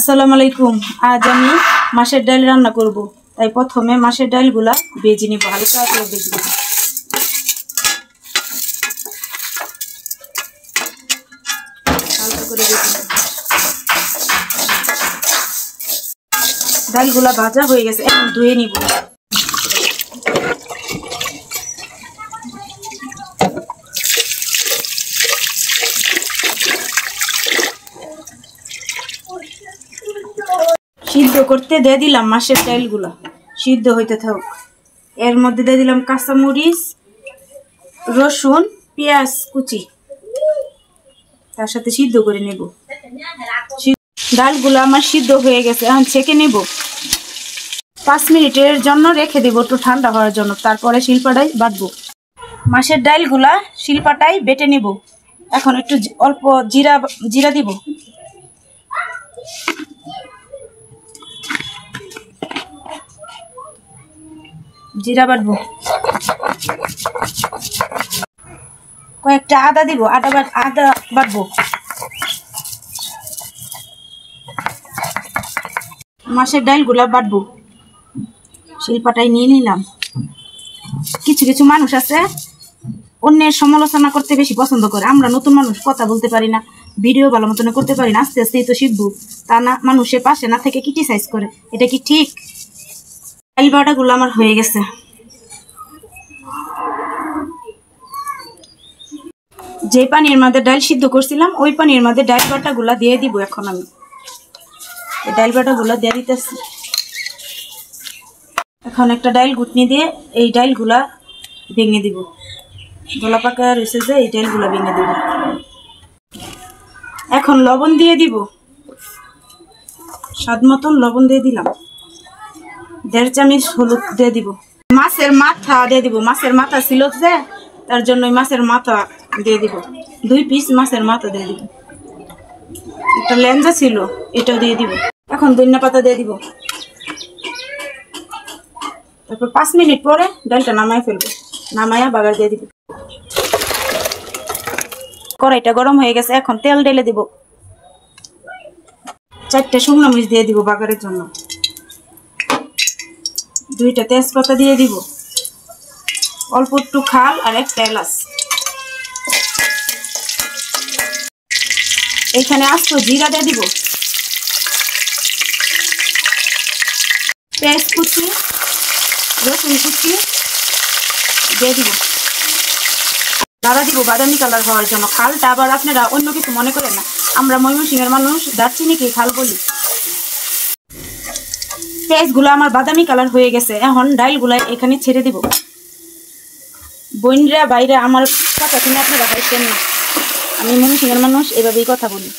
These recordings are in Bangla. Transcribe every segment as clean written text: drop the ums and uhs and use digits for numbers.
আসসালামু আলাইকুম। আজ আমি মাছের ডাল রান্না করব। তাই প্রথমে মাছের ডালগুলা ভেজে নিব, হালকা করে ভেজে নিব। হালকা করে ভেজে নিব। ডালগুলা ভাজা হয়ে গেছে, এখন ধুয়ে নিব। সিদ্ধ করতে দিয়ে দিলাম মাছের ডালগুলা, সিদ্ধ হইতে থাক। এর মধ্যে দিয়ে দিলাম কাঁচামরিচ, রসুন, পেঁয়াজ কুচি, তার সাথে সিদ্ধ করে নেব। ডালগুলো আমার সিদ্ধ হয়ে গেছে, এখন ছেঁকে নেব। 5 মিনিটের জন্য রেখে দেবো একটু ঠান্ডা হওয়ার জন্য, তারপরে শিলপাটায় বাটবো। মাছের ডালগুলা শিলপাটায় বেটে নেব। এখন একটু অল্প জিরা দিব। জিরা বাটবো। কয়েকটা আদা দিব, আদা বাটবো। মাছের ডালগুলা বাটবো, শিলপাটায় নিয়ে নিলাম। কিছু কিছু মানুষ আছে অন্যের সমালোচনা করতে বেশি পছন্দ করে। আমরা নতুন মানুষ, কথা বলতে পারি না, ভিডিও ভালো মতন করতে পারি না, আস্তে আস্তেই তো শিখবো। তা না, মানুষের পাশে না থেকে ক্রিটিসাইজ করে, এটা কি ঠিক? ডাল বাটাগুলো আমার হয়ে গেছে। যে পানির মধ্যে ডাল সিদ্ধ করছিলাম ওই পানির মধ্যে ডাল বাটাগুলা দিয়ে দিব। এখন আমি এই ডাল বাটাগুলা দিয়ে দিতেছি। এখন একটা ডাল ঘুটনি দিয়ে এই ডালগুলা ভেঙে দিব। গলা পাকা রয়েছে যে এই ডালগুলা ভেঙে দিব। এখন লবণ দিয়ে দিব, স্বাদ মতন লবণ দিয়ে দিলাম। 1.5 চামচ হলুদ দিয়ে দিব। মাছের মাথা দিয়ে দিব। মাছের মাথা ছিল যে, তার জন্য মাছের মাথা দিয়ে দিব। 2 পিস মাছের মাথা দিয়ে দিব। একটা লেঞ্জা ছিল, এটাও দিয়ে দিব। এখন ধনিয়া পাতা দিয়ে দিব। তারপর 5 মিনিট পরে ডালটা নামায় ফেলবো। নামায়া বাগার দিয়ে দিব। কড়াইটা গরম হয়ে গেছে, এখন তেল ঢেলে দিব। 4টা শুকনো মরিচ দিয়ে দিব বাগারের জন্য। 2টা তেজপাতা দিয়ে দিব। অল্প একটু খাল আর একটা এলাচ। এখানে আস্ত জিরা দিয়ে দিব। পেঁয়াজ কুচি, রসুন কুচি দিয়ে দিব। দাঁড়া দিব বাদামি কালার হওয়ার জন্য। খালটা আবার আপনারা অন্য কিছু মনে করেন না, আমরা ময়মনসিংহের মানুষ দারচিনিকে খাল বলি। পেঁয়াজগুলো আমার বাদামি কালার হয়ে গেছে, এখন ডালগুলা এখানে ছেড়ে দিব। বোনরা বাইরে আমার কথা শুনে আপনারা ভাইছেন না, আমি ময়মনসিংহের মানুষ, এভাবেই কথা বলি,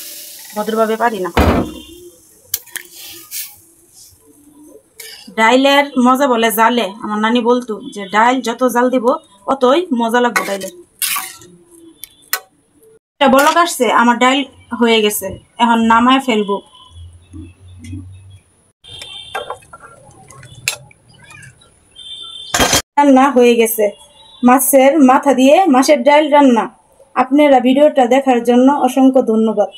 ভদ্রভাবে পারি না। ডাইলের মজা বলে জালে। আমার নানি বলতো যে ডাইল যত জাল দিব অতই মজা লাগবে ডাইলে। এটা বলক আসছে, আমার ডাইল হয়ে গেছে, এখন নামায় ফেলবো। রান্না হয়ে গেছে, মাছের মাথা দিয়ে মাছের ডাল রান্না। আপনারা ভিডিওটা দেখার জন্য অসংখ্য ধন্যবাদ।